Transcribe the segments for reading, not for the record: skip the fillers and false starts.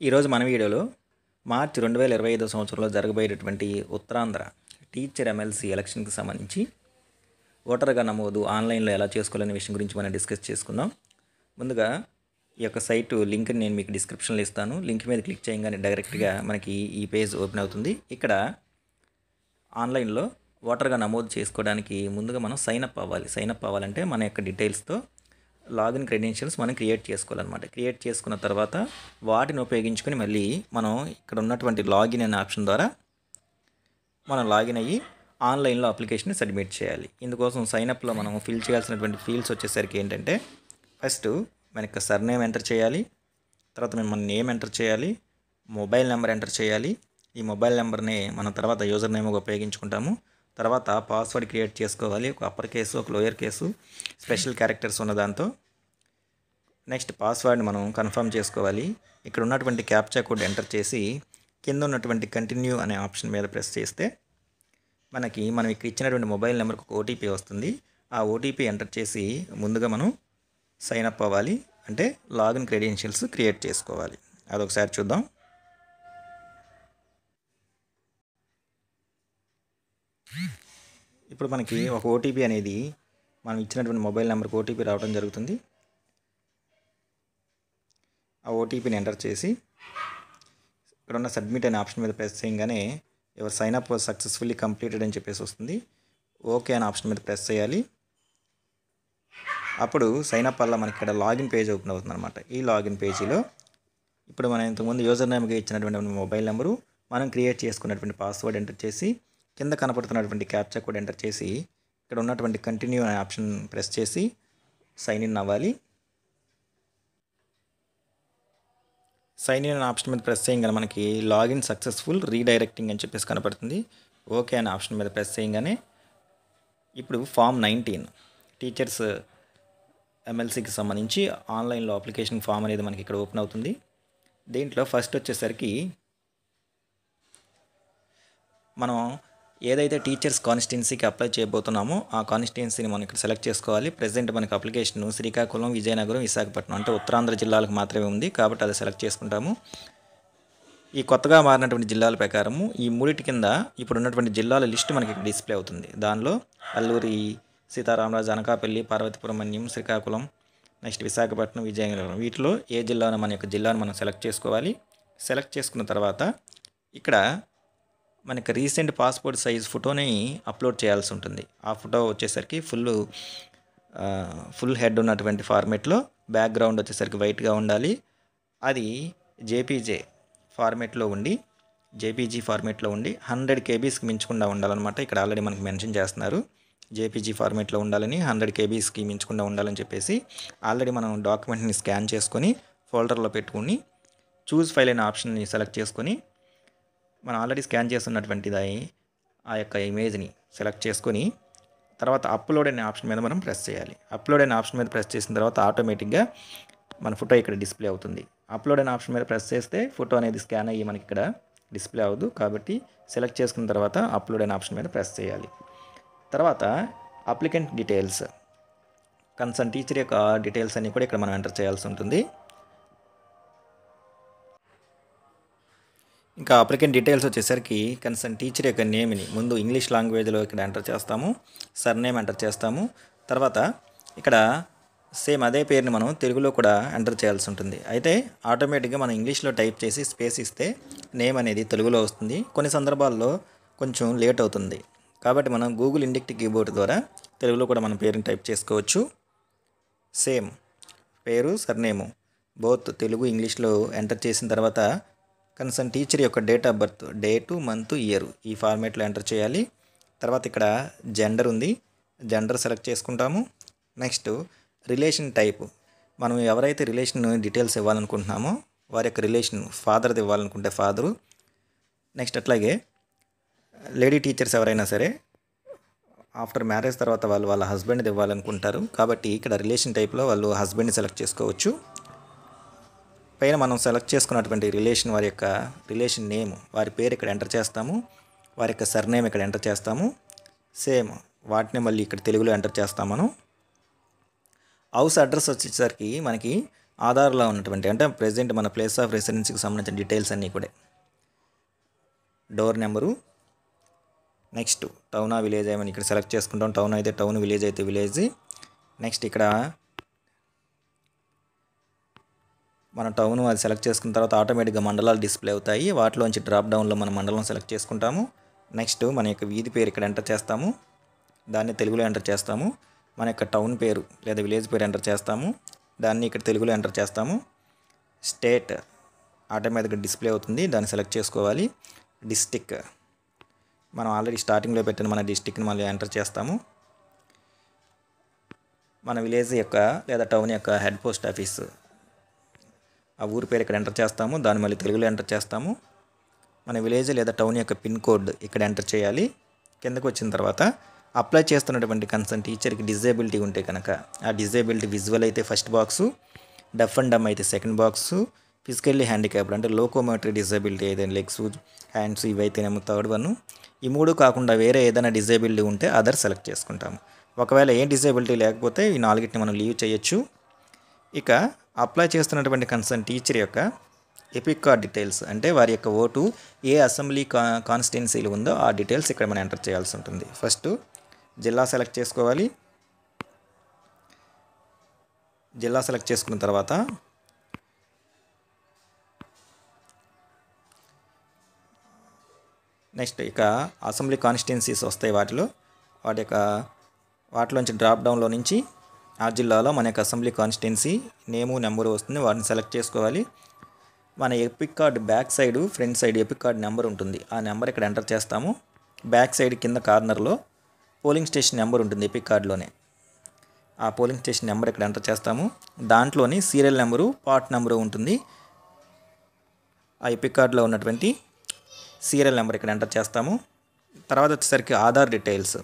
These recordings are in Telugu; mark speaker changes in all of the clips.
Speaker 1: ఈరోజు మన వీడియోలో మార్చి 2025 సంవత్సరంలో జరగబోయేటటువంటి ఉత్తరాంధ్ర టీచర్ ఎమ్మెల్సీ ఎలక్షన్కి సంబంధించి ఓటర్గా నమోదు ఆన్లైన్లో ఎలా చేసుకోవాలనే విషయం గురించి మనం డిస్కస్ చేసుకుందాం. ముందుగా ఈ యొక్క సైటు లింక్ని నేను మీకు డిస్క్రిప్షన్లో ఇస్తాను. లింక్ మీద క్లిక్ చేయగానే డైరెక్ట్గా మనకి ఈ పేజ్ ఓపెన్ అవుతుంది. ఇక్కడ ఆన్లైన్లో ఓటర్గా నమోదు చేసుకోవడానికి ముందుగా మనం సైన్అప్ అవ్వాలి. సైన్అప్ అవ్వాలంటే మన యొక్క డీటెయిల్స్తో లాగిన్ క్రెడెన్షియల్స్ మనం క్రియేట్ చేసుకోవాలన్నమాట. క్రియేట్ చేసుకున్న తర్వాత వాటిని ఉపయోగించుకొని మళ్ళీ మనం ఇక్కడ ఉన్నటువంటి లాగిన్ అనే ఆప్షన్ ద్వారా మనం లాగిన్ అయ్యి ఆన్లైన్లో అప్లికేషన్ సబ్మిట్ చేయాలి. ఇందుకోసం సైన్అప్లో మనం ఫిల్ చేయాల్సినటువంటి ఫీల్డ్స్ వచ్చేసరికి ఏంటంటే ఫస్ట్ మన యొక్క సర్నేమ్ ఎంటర్ చేయాలి, తర్వాత మన నేమ్ ఎంటర్ చేయాలి, మొబైల్ నెంబర్ ఎంటర్ చేయాలి. ఈ మొబైల్ నెంబర్ని మనం తర్వాత యూజర్ నేమ్గా ఉపయోగించుకుంటాము. తర్వాత పాస్వర్డ్ క్రియేట్ చేసుకోవాలి, ఒక అప్పర్ కేసు ఒక లోయర్ కేసు స్పెషల్ క్యారెక్టర్స్ ఉన్న దాంతో. నెక్స్ట్ పాస్వర్డ్ని మనం కన్ఫర్మ్ చేసుకోవాలి. ఇక్కడ ఉన్నటువంటి క్యాప్చా కోడ్ ఎంటర్ చేసి కింద ఉన్నటువంటి కంటిన్యూ అనే ఆప్షన్ మీద ప్రెస్ చేస్తే మనం ఇక్కడ ఇచ్చినటువంటి మొబైల్ నెంబర్కి ఒక ఓటీపీ వస్తుంది. ఆ ఓటీపీ ఎంటర్ చేసి ముందుగా మనం సైన్అప్ అవ్వాలి, అంటే లాగిన్ క్రెడెన్షియల్స్ క్రియేట్ చేసుకోవాలి. అదొకసారి చూద్దాం. ఇప్పుడు మనకి ఒక ఓటీపీ అనేది మనం ఇచ్చినటువంటి మొబైల్ నెంబర్కి ఓటీపీ రావడం జరుగుతుంది. ఆ ఓటీపీని ఎంటర్ చేసి ఇక్కడ ఉన్న సబ్మిట్ అనే ఆప్షన్ మీద ప్రెస్ చేయగానే your sign-up was successfully completed అని చెప్పేసి వస్తుంది. ఓకే అనే ఆప్షన్ మీద ప్రెస్ చేయాలి. అప్పుడు సైన్అప్ వల్ల మనకి ఇక్కడ లాగిన్ పేజ్ ఓపెన్ అవుతుంది అనమాట. ఈ లాగిన్ పేజీలో ఇప్పుడు మనం ఇంతకుముందు యూజర్ నేమ్గా ఇచ్చినటువంటి మొబైల్ నెంబరు, మనం క్రియేట్ చేసుకున్నటువంటి పాస్వర్డ్ ఎంటర్ చేసి కింద కనపడుతున్నటువంటి క్యాప్చా కోడ్ ఎంటర్ చేసి ఇక్కడ ఉన్నటువంటి కంటిన్యూ అనే ఆప్షన్ ప్రెస్ చేసి సైన్ ఇన్ అవ్వాలి. సైన్ ఇన్ అనే ఆప్షన్ మీద ప్రెస్ చేయగానే మనకి లాగిన్ సక్సెస్ఫుల్ రీడైరెక్టింగ్ అని చెప్పేసి కనపడుతుంది. ఓకే అనే ఆప్షన్ మీద ప్రెస్ చేయగానే ఇప్పుడు ఫామ్ 19 టీచర్స్ ఎమ్మెల్సీకి సంబంధించి ఆన్లైన్లో అప్లికేషన్ ఫామ్ అనేది మనకి ఇక్కడ ఓపెన్ అవుతుంది. దీంట్లో ఫస్ట్ వచ్చేసరికి మనం ఏదైతే టీచర్స్ కాన్స్టిట్యున్సీకి అప్లై చేయబోతున్నామో ఆ కాన్స్టిట్యున్సీని మనం ఇక్కడ సెలెక్ట్ చేసుకోవాలి. ప్రెజెంట్ మనకి అప్లికేషన్ శ్రీకాకుళం, విజయనగరం, విశాఖపట్నం అంటే ఉత్తరాంధ్ర జిల్లాలకు మాత్రమే ఉంది కాబట్టి అది సెలెక్ట్ చేసుకుంటాము. ఈ కొత్తగా మారినటువంటి జిల్లాల ప్రకారము ఈ మూడింటి కింద ఇప్పుడు ఉన్నటువంటి జిల్లాల లిస్టు మనకి ఇక్కడ డిస్ప్లే అవుతుంది. దానిలో అల్లూరి సీతారామరాజు, అనకాపల్లి, పార్వతీపురం మన్యం, శ్రీకాకుళం, నెక్స్ట్ విశాఖపట్నం, విజయనగరం, వీటిలో ఏ జిల్లాను మన యొక్క జిల్లాను మనం సెలెక్ట్ చేసుకోవాలి. సెలెక్ట్ చేసుకున్న తర్వాత ఇక్కడ మనకి రీసెంట్ పాస్పోర్ట్ సైజ్ ఫోటోని అప్లోడ్ చేయాల్సి ఉంటుంది. ఆ ఫోటో వచ్చేసరికి ఫుల్ హెడ్ ఉన్నటువంటి ఫార్మేట్లో, బ్యాక్గ్రౌండ్ వచ్చేసరికి వైట్గా ఉండాలి. అది జేపీజీ ఫార్మేట్లో ఉండి 100 కేబీస్కి మించకుండా ఉండాలన్నమాట. ఇక్కడ ఆల్రెడీ మనకి మెన్షన్ చేస్తున్నారు జేపీజీ ఫార్మేట్లో ఉండాలని, 100 కేబీస్కి మించకుండా ఉండాలని చెప్పేసి. ఆల్రెడీ మనం డాక్యుమెంట్ని స్కాన్ చేసుకొని ఫోల్డర్లో పెట్టుకుని చూస్ ఫైల్ అనే ఆప్షన్ని సెలెక్ట్ చేసుకొని మనం ఆల్రెడీ స్కాన్ చేస్తున్నటువంటిది ఆ యొక్క ఇమేజ్ని సెలెక్ట్ చేసుకొని తర్వాత అప్లోడ్ అనే ఆప్షన్ మీద మనం ప్రెస్ చేయాలి. అప్లోడ్ అనే ఆప్షన్ మీద ప్రెస్ చేసిన తర్వాత ఆటోమేటిక్గా మన ఫోటో ఇక్కడ డిస్ప్లే అవుతుంది. అప్లోడ్ అనే ఆప్షన్ మీద ప్రెస్ చేస్తే ఫోటో అనేది స్కాన్ అయ్యి మనకి ఇక్కడ డిస్ప్లే అవ్వదు. కాబట్టి సెలెక్ట్ చేసుకున్న తర్వాత అప్లోడ్ అనే ఆప్షన్ మీద ప్రెస్ చేయాలి. తర్వాత అప్లికెంట్ డీటెయిల్స్, కన్సర్న్ టీచర్ యొక్క డీటెయిల్స్ అన్నీ కూడా ఇక్కడ మనం ఎంటర్ చేయాల్సి ఉంటుంది. ఇంకా అప్లికెంట్ డీటెయిల్స్ వచ్చేసరికి కన్సర్న్ టీచర్ యొక్క నేమ్ని ముందు ఇంగ్లీష్ లాంగ్వేజ్లో ఇక్కడ ఎంటర్ చేస్తాము, సర్నేమ్ ఎంటర్ చేస్తాము. తర్వాత ఇక్కడ సేమ్ అదే పేరుని మనం తెలుగులో కూడా ఎంటర్ చేయాల్సి ఉంటుంది. అయితే ఆటోమేటిక్గా మనం ఇంగ్లీష్లో టైప్ చేసి స్పేస్ ఇస్తే నేమ్ అనేది తెలుగులో వస్తుంది. కొన్ని సందర్భాల్లో కొంచెం లేట్ అవుతుంది కాబట్టి మనం గూగుల్ ఇండిక్ట్ కీబోర్డ్ ద్వారా తెలుగులో కూడా మన పేరుని టైప్ చేసుకోవచ్చు. సేమ్ పేరు, సర్నేము బోత్ తెలుగు, ఇంగ్లీష్లో ఎంటర్ చేసిన తర్వాత కన్సర్న్ టీచర్ యొక్క date of birth, date, month, year ఈ ఫార్మేట్లో ఎంటర్ చేయాలి. తర్వాత ఇక్కడ జెండర్ ఉంది, జెండర్ సెలెక్ట్ చేసుకుంటాము. నెక్స్ట్ రిలేషన్ టైప్, మనం ఎవరైతే రిలేషన్ డీటెయిల్స్ ఇవ్వాలనుకుంటున్నామో వారి యొక్క రిలేషన్ ఫాదర్ది ఇవ్వాలనుకుంటే ఫాదరు. నెక్స్ట్ అట్లాగే లేడీ టీచర్స్ ఎవరైనా సరే ఆఫ్టర్ మ్యారేజ్ తర్వాత వాళ్ళ హస్బెండ్ది ఇవ్వాలనుకుంటారు కాబట్టి ఇక్కడ రిలేషన్ టైప్లో వాళ్ళు హస్బెండ్ని సెలెక్ట్ చేసుకోవచ్చు. పైన మనం సెలెక్ట్ చేసుకున్నటువంటి రిలేషన్ వారి యొక్క రిలేషన్ నేమ్, వారి పేరు ఇక్కడ ఎంటర్ చేస్తాము, వారి యొక్క సర్నేమ్ ఇక్కడ ఎంటర్ చేస్తాము. సేమ్ వాటిని మళ్ళీ ఇక్కడ తెలుగులో ఎంటర్ చేస్తాం మనం. హౌస్ అడ్రస్ వచ్చేసరికి మనకి ఆధార్లో ఉన్నటువంటి అంటే ప్రెజెంట్ మన ప్లేస్ ఆఫ్ రెసిడెన్సీకి సంబంధించిన డీటెయిల్స్ అన్నీ కూడా డోర్ నెంబరు, నెక్స్ట్ టౌనా విలేజ్ ఏమని ఇక్కడ సెలెక్ట్ చేసుకుంటాం. టౌన్ అయితే టౌన్, విలేజ్ అయితే విలేజ్. నెక్స్ట్ ఇక్కడ మన టౌన్ అది సెలెక్ట్ చేసుకున్న తర్వాత ఆటోమేటిక్గా మండలాలు డిస్ప్లే అవుతాయి. వాటిలోంచి డ్రాప్ డౌన్లో మన మండలం సెలెక్ట్ చేసుకుంటాము. నెక్స్ట్ మన యొక్క వీధి పేరు ఇక్కడ ఎంటర్ చేస్తాము, దాన్ని తెలుగులో ఎంటర్ చేస్తాము. మన యొక్క టౌన్ పేరు లేదా విలేజ్ పేరు ఎంటర్ చేస్తాము, దాన్ని ఇక్కడ తెలుగులో ఎంటర్ చేస్తాము. స్టేట్ ఆటోమేటిక్గా డిస్ప్లే అవుతుంది, దాన్ని సెలెక్ట్ చేసుకోవాలి. డిస్టిక్ మనం ఆల్రెడీ స్టార్టింగ్లో పెట్టిన మన డిస్టిక్ని మళ్ళీ ఎంటర్ చేస్తాము. మన విలేజ్ యొక్క లేదా టౌన్ యొక్క హెడ్ పోస్ట్ ఆఫీస్ ఆ ఊరి పేరు ఇక్కడ ఎంటర్ చేస్తాము, దాన్ని మళ్ళీ తెలుగులో ఎంటర్ చేస్తాము. మన విలేజ్ లేదా టౌన్ యొక్క పిన్ కోడ్ ఇక్కడ ఎంటర్ చేయాలి. కిందకు వచ్చిన తర్వాత అప్లై చేస్తున్నటువంటి కన్సర్న్ టీచర్కి డిజేబిలిటీ ఉంటే కనుక ఆ డిజేబిలిటీ విజువల్ అయితే first box, deaf and dumb అయితే సెకండ్ బాక్సు, ఫిజికల్లీ హ్యాండిక్యాప్డ్ అంటే లోకోమోటరీ డిజేబిలిటీ అయితే లెగ్స్, హ్యాండ్స్ ఇవైతేనేమో థర్డ్ వన్. ఈ మూడు కాకుండా వేరే ఏదైనా డిజేబిలిటీ ఉంటే అదర్ సెలెక్ట్ చేసుకుంటాము. ఒకవేళ ఏ డిజేబిలిటీ లేకపోతే ఈ నాలుగిటిని మనం లీవ్ చేయొచ్చు. ఇక అప్లై చేస్తున్నటువంటి కన్సర్న్ టీచర్ యొక్క ఎపిక్ కార్డ్ డీటెయిల్స్ అంటే వారి యొక్క ఓటు ఏ అసెంబ్లీ కాన్స్టిట్యున్సీలు ఉందో ఆ డీటెయిల్స్ ఇక్కడ మనం ఎంటర్ చేయాల్సి ఉంటుంది. ఫస్ట్ జిల్లా సెలెక్ట్ చేసుకోవాలి. జిల్లా సెలెక్ట్ చేసుకున్న తర్వాత నెక్స్ట్ ఇక అసెంబ్లీ కాన్స్టిట్యున్సీస్ వస్తాయి. వాటిలోంచి డ్రాప్ డౌన్లో నుంచి ఆ జిల్లాలో మన యొక్క అసెంబ్లీ కాన్స్టిట్యున్సీ నేము నెంబరు వస్తుంది, వాటిని సెలెక్ట్ చేసుకోవాలి. మన epic card back side front side epic card number ఉంటుంది, ఆ నెంబర్ ఇక్కడ ఎంటర్ చేస్తాము. బ్యాక్ సైడ్ కింద కార్నర్లో పోలింగ్ స్టేషన్ నెంబర్ ఉంటుంది ఎపిక్ కార్డ్లోనే, ఆ పోలింగ్ స్టేషన్ నెంబర్ ఇక్కడ ఎంటర్ చేస్తాము. దాంట్లోని సీరియల్ నెంబరు పార్ట్ నెంబరు ఉంటుంది, ఆ ఎపిక్ కార్డ్లో ఉన్నటువంటి సీరియల్ నెంబర్ ఇక్కడ ఎంటర్ చేస్తాము. తర్వాత వచ్చేసరికి ఆధార్ డీటెయిల్స్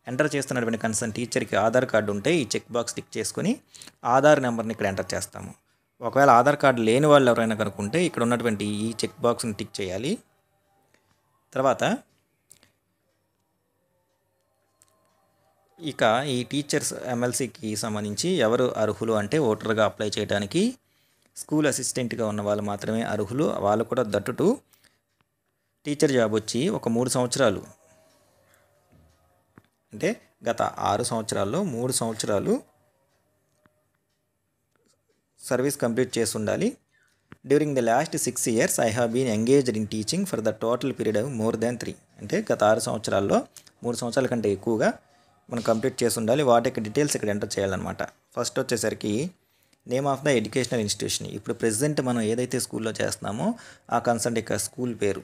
Speaker 1: ఎంటర్ చేస్తున్నటువంటి కన్సర్న్ టీచర్కి ఆధార్ కార్డు ఉంటే ఈ చెక్ బాక్స్ టిక్ చేసుకుని ఆధార్ నెంబర్ని ఇక్కడ ఎంటర్ చేస్తాము. ఒకవేళ ఆధార్ కార్డు లేని వాళ్ళు ఎవరైనా కనుక్కుంటే ఇక్కడ ఉన్నటువంటి ఈ చెక్ బాక్స్ని టిక్ చేయాలి. తర్వాత ఇక ఈ టీచర్స్ ఎమ్మెల్సీకి సంబంధించి ఎవరు అర్హులు అంటే ఓటర్గా అప్లై చేయడానికి స్కూల్ అసిస్టెంట్గా ఉన్న వాళ్ళు మాత్రమే అర్హులు. వాళ్ళు కూడా దట్టుటు టీచర్ జాబ్ వచ్చి ఒక 3 సంవత్సరాలు అంటే గత 6 సంవత్సరాల్లో 3 సంవత్సరాలు సర్వీస్ కంప్లీట్ చేసి ఉండాలి. During the last 6 years I have been engaged in teaching for the total period of more than 3 అంటే గత 6 సంవత్సరాల్లో 3 సంవత్సరాల కంటే ఎక్కువగా మనం కంప్లీట్ చేసి ఉండాలి. వాటి యొక్క డీటెయిల్స్ ఇక్కడ ఎంటర్ చేయాలన్నమాట. ఫస్ట్ వచ్చేసరికి name of the educational institution, ఇప్పుడు ప్రెసెంట్ మనం ఏదైతే స్కూల్లో చేస్తున్నామో ఆ కన్సర్న్ యొక్క స్కూల్ పేరు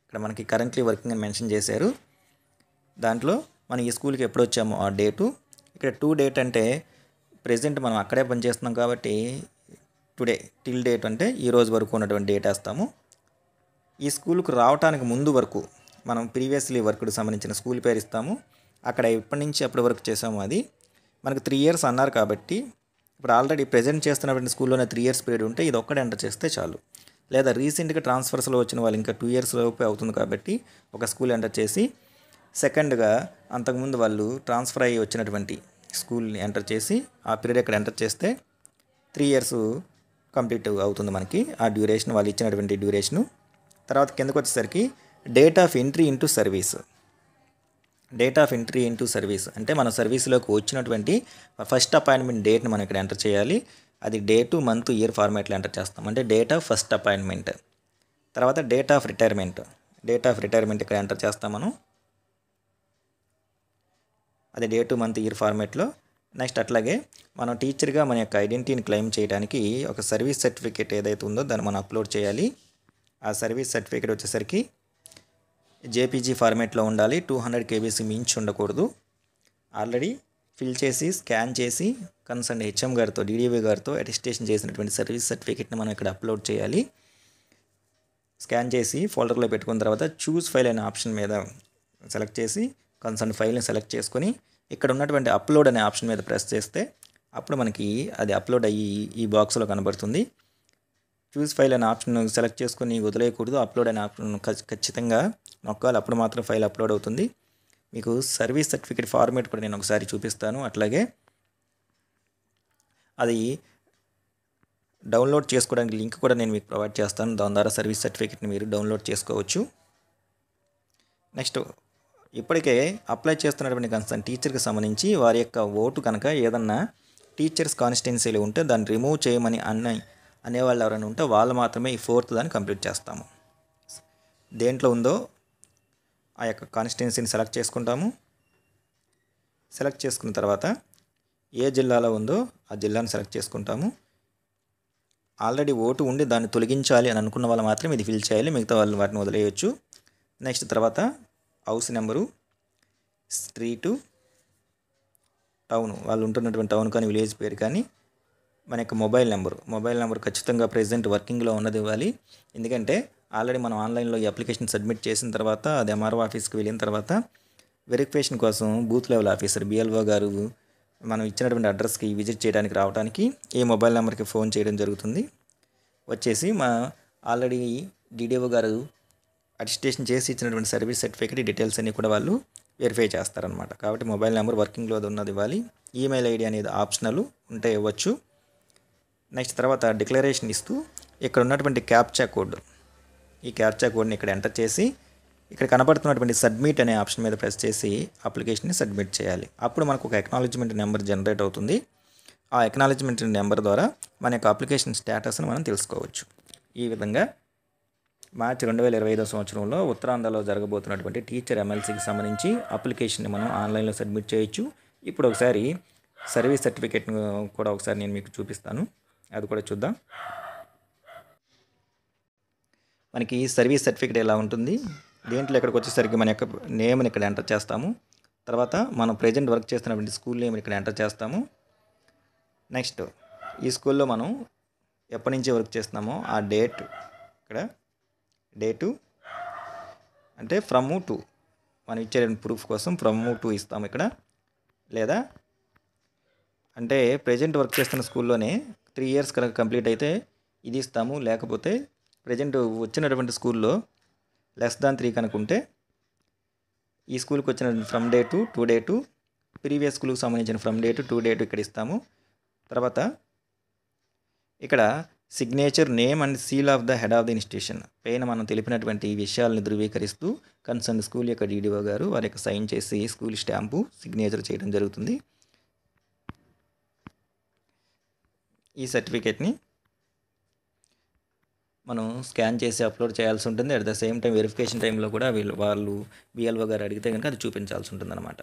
Speaker 1: ఇక్కడ మనకి కరెంట్లీ వర్కింగ్ అని మెన్షన్ చేశారు. దాంట్లో మనం ఈ స్కూల్కి ఎప్పుడు వచ్చామో ఆ డేటు, ఇక్కడ టు డేట్ అంటే ప్రెజెంట్ మనం అక్కడే పనిచేస్తున్నాం కాబట్టి టుడే టిల్ డేట్ అంటే ఈ రోజు వరకు ఉన్నటువంటి డేట్ వేస్తాము. ఈ స్కూల్కు రావడానికి ముందు వరకు మనం ప్రీవియస్లీ వర్క్కి సంబంధించిన స్కూల్ పేరు ఇస్తాము. అక్కడ ఎప్పటి నుంచి ఎప్పటి వరకు చేసాము అది మనకు 3 years అన్నారు కాబట్టి ఇప్పుడు ఆల్రెడీ ప్రెజెంట్ చేస్తున్నటువంటి స్కూల్లోనే 3 years పీరియడ్ ఉంటే ఇది ఒక్కడే ఎంటర్ చేస్తే చాలు. లేదా రీసెంట్గా ట్రాన్స్ఫర్స్లో వచ్చిన వాళ్ళు ఇంకా 2 years లోపే అవుతుంది కాబట్టి ఒక స్కూల్ ఎంటర్ చేసి సెకండ్గా అంతకుముందు వాళ్ళు ట్రాన్స్ఫర్ అయ్యి వచ్చినటువంటి స్కూల్ని ఎంటర్ చేసి ఆ పీరియడ్ ఇక్కడ ఎంటర్ చేస్తే 3 years కంప్లీట్ అవుతుంది మనకి ఆ డ్యూరేషన్, వాళ్ళు ఇచ్చినటువంటి డ్యూరేషను. తర్వాత కిందకు వచ్చేసరికి date of entry into service. Date of entry into service అంటే మన సర్వీస్లోకి వచ్చినటువంటి ఫస్ట్ అపాయింట్మెంట్ డేట్ని మనం ఇక్కడ ఎంటర్ చేయాలి. అది డేటు మంత్ ఇయర్ ఫార్మాట్లో ఎంటర్ చేస్తాం అంటే డేట్ ఆఫ్ ఫస్ట్ అపాయింట్మెంట్. తర్వాత డేట్ ఆఫ్ రిటైర్మెంట్ ఇక్కడ ఎంటర్ చేస్తాం మనం, అది డేటు మంత్ ఇయర్ ఫార్మాట్లో. నెక్స్ట్ అట్లాగే మనం టీచర్గా మన యొక్క ఐడెంటిటీని క్లెయిమ్ చేయడానికి ఒక సర్వీస్ సర్టిఫికేట్ ఏదైతే ఉందో దాన్ని మనం అప్లోడ్ చేయాలి. ఆ సర్వీస్ సర్టిఫికేట్ వచ్చేసరికి జేపీజీ ఫార్మాట్లో ఉండాలి, 200 kbs మించి ఉండకూడదు. ఆల్రెడీ ఫిల్ చేసి స్కాన్ చేసి కన్సర్న్ హెచ్ఎం గారితో డీడీవీ గారితో అటెస్టేషన్ చేసినటువంటి సర్వీస్ సర్టిఫికేట్ని మనం ఇక్కడ అప్లోడ్ చేయాలి. స్కాన్ చేసి ఫోల్డర్లో పెట్టుకున్న తర్వాత చూస్ ఫైల్ అనే ఆప్షన్ మీద సెలెక్ట్ చేసి కన్సర్న్ ఫైల్ని సెలెక్ట్ చేసుకొని ఇక్కడ ఉన్నటువంటి అప్లోడ్ అనే ఆప్షన్ మీద ప్రెస్ చేస్తే అప్పుడు మనకి అది అప్లోడ్ అయ్యి ఈ బాక్స్లో కనబడుతుంది. చూస్ ఫైల్ అనే ఆప్షన్ సెలెక్ట్ చేసుకొని వదిలేయకూడదు, అప్లోడ్ అనే ఆప్షన్ ఖచ్చితంగా నొక్కాలి, అప్పుడు మాత్రం ఫైల్ అప్లోడ్ అవుతుంది. మీకు సర్వీస్ సర్టిఫికేట్ ఫార్మేట్ కూడా నేను ఒకసారి చూపిస్తాను. అట్లాగే అది డౌన్లోడ్ చేసుకోవడానికి లింక్ కూడా నేను మీకు ప్రొవైడ్ చేస్తాను. దాని ద్వారా సర్వీస్ సర్టిఫికేట్ని మీరు డౌన్లోడ్ చేసుకోవచ్చు. నెక్స్ట్, ఇప్పటికే అప్లై చేస్తున్నటువంటి కన్సర్న్ టీచర్కి సంబంధించి వారి యొక్క ఓటు కనుక ఏదన్నా టీచర్స్ కాన్స్టిట్యున్సీలో ఉంటే దాన్ని రిమూవ్ చేయమని అనేవాళ్ళు ఎవరైనా ఉంటే వాళ్ళు మాత్రమే ఈ 4th దాన్ని కంప్లీట్ చేస్తాము. దేంట్లో ఉందో ఆ యొక్క కాన్స్టిట్యున్సీని సెలెక్ట్ చేసుకుంటాము. సెలెక్ట్ చేసుకున్న తర్వాత ఏ జిల్లాలో ఉందో ఆ జిల్లాను సెలెక్ట్ చేసుకుంటాము. ఆల్రెడీ ఓటు ఉండి దాన్ని తొలగించాలి అని అనుకున్న వాళ్ళు మాత్రం ఇది ఫిల్ చేయాలి, మిగతా వాళ్ళు వాటిని వదిలేయచ్చు. నెక్స్ట్ తర్వాత హౌస్ నెంబరు, స్ట్రీటు, టౌను, వాళ్ళు ఉంటున్నటువంటి టౌన్ కానీ విలేజ్ పేరు కానీ, మన యొక్క మొబైల్ నెంబర్ ఖచ్చితంగా ప్రెజెంట్ వర్కింగ్లో ఉన్నది ఇవ్వాలి. ఎందుకంటే ఆల్రెడీ మనం ఆన్లైన్లో ఈ అప్లికేషన్ సబ్మిట్ చేసిన తర్వాత అది ఎంఆర్ఓ ఆఫీస్కి వెళ్ళిన తర్వాత వెరిఫికేషన్ కోసం బూత్ లెవెల్ ఆఫీసర్ బిఎల్ఓ గారు మనం ఇచ్చినటువంటి అడ్రస్కి విజిట్ చేయడానికి రావడానికి ఈ మొబైల్ నెంబర్కి ఫోన్ చేయడం జరుగుతుంది. వచ్చేసి మా ఆల్రెడీ డిడిఓ గారు అటెస్టేషన్ చేసి ఇచ్చినటువంటి సర్వీస్ సర్టిఫికేట్ డీటెయిల్స్ అన్నీ కూడా వాళ్ళు వెరిఫై చేస్తారనమాట. కాబట్టి మొబైల్ నెంబర్ వర్కింగ్లో ఉన్నది ఇవ్వాలి. ఈమెయిల్ ఐడి అనేది ఆప్షనల్, ఉంటే ఇవ్వచ్చు. నెక్స్ట్ తర్వాత డిక్లరేషన్ ఇస్తూ ఇక్కడ ఉన్నటువంటి క్యాప్చా కోడ్, ఈ క్యాప్చా కోడ్ని ఇక్కడ ఎంటర్ చేసి ఇక్కడ కనబడుతున్నటువంటి సబ్మిట్ అనే ఆప్షన్ మీద ప్రెస్ చేసి అప్లికేషన్ని సబ్మిట్ చేయాలి. అప్పుడు మనకు ఒక ఎక్నాలజ్మెంట్ నెంబర్ జనరేట్ అవుతుంది. ఆ ఎక్నాలజ్మెంట్ నెంబర్ ద్వారా మన యొక్క అప్లికేషన్ స్టేటస్ని మనం తెలుసుకోవచ్చు. ఈ విధంగా మార్చి 2025 సంవత్సరంలో ఉత్తరాంధ్రలో జరగబోతున్నటువంటి టీచర్ ఎమ్మెల్సీకి సంబంధించి అప్లికేషన్ని మనం ఆన్లైన్లో సబ్మిట్ చేయొచ్చు. ఇప్పుడు ఒకసారి సర్వీస్ సర్టిఫికేట్ను కూడా ఒకసారి నేను మీకు చూపిస్తాను, అది కూడా చూద్దాం. మనకి సర్వీస్ సర్టిఫికేట్ ఎలా ఉంటుంది, దీంట్లో ఇక్కడికి వచ్చేసరికి మన యొక్క నేమ్ని ఇక్కడ ఎంటర్ చేస్తాము. తర్వాత మనం ప్రజెంట్ వర్క్ చేస్తున్నటువంటి స్కూల్ నేమ్ని ఇక్కడ ఎంటర్ చేస్తాము. నెక్స్ట్ ఈ స్కూల్లో మనం ఎప్పటి నుంచి వర్క్ చేస్తున్నామో ఆ డేట్, ఇక్కడ డేటు అంటే ఫ్రమ్ టు, మనం ఇచ్చే ప్రూఫ్ కోసం ఫ్రమ్ టు ఇస్తాము ఇక్కడ. లేదా అంటే ప్రజెంట్ వర్క్ చేస్తున్న స్కూల్లోనే 3 years కనుక కంప్లీట్ అయితే ఇది ఇస్తాము. లేకపోతే ప్రజెంట్ వచ్చినటువంటి స్కూల్లో <3 కనుక ఉంటే ఈ స్కూల్కి వచ్చిన from day to day to, previous స్కూల్కి సంబంధించిన from day to day to ఇక్కడ ఇస్తాము. తర్వాత ఇక్కడ signature, name and seal of the head of the institution పైన మనం తెలిపినటువంటి విషయాలను ధృవీకరిస్తూ కన్సర్న్ స్కూల్ యొక్క డిడిఓ గారు వారి యొక్క సైన్ చేసి స్కూల్ స్టాంపు సిగ్నేచర్ చేయడం జరుగుతుంది. ఈ సర్టిఫికేట్ని మనం స్కాన్ చేసి అప్లోడ్ చేయాల్సి ఉంటుంది. At the same time verification టైంలో కూడా వాళ్ళు బిఎల్ఓ గారు అడిగితే కనుక అది చూపించాల్సి ఉంటుంది అనమాట.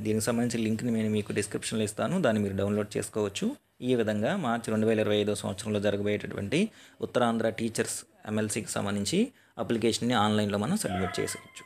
Speaker 1: దీనికి సంబంధించిన లింక్ని నేను మీకు డిస్క్రిప్షన్లో ఇస్తాను, దాన్ని మీరు డౌన్లోడ్ చేసుకోవచ్చు. ఈ విధంగా మార్చి 2025 సంవత్సరంలో జరగబోయేటటువంటి ఉత్తరాంధ్ర టీచర్స్ ఎమ్మెల్సీకి సంబంధించి అప్లికేషన్ని ఆన్లైన్లో మనం సబ్మిట్ చేసుకోవచ్చు.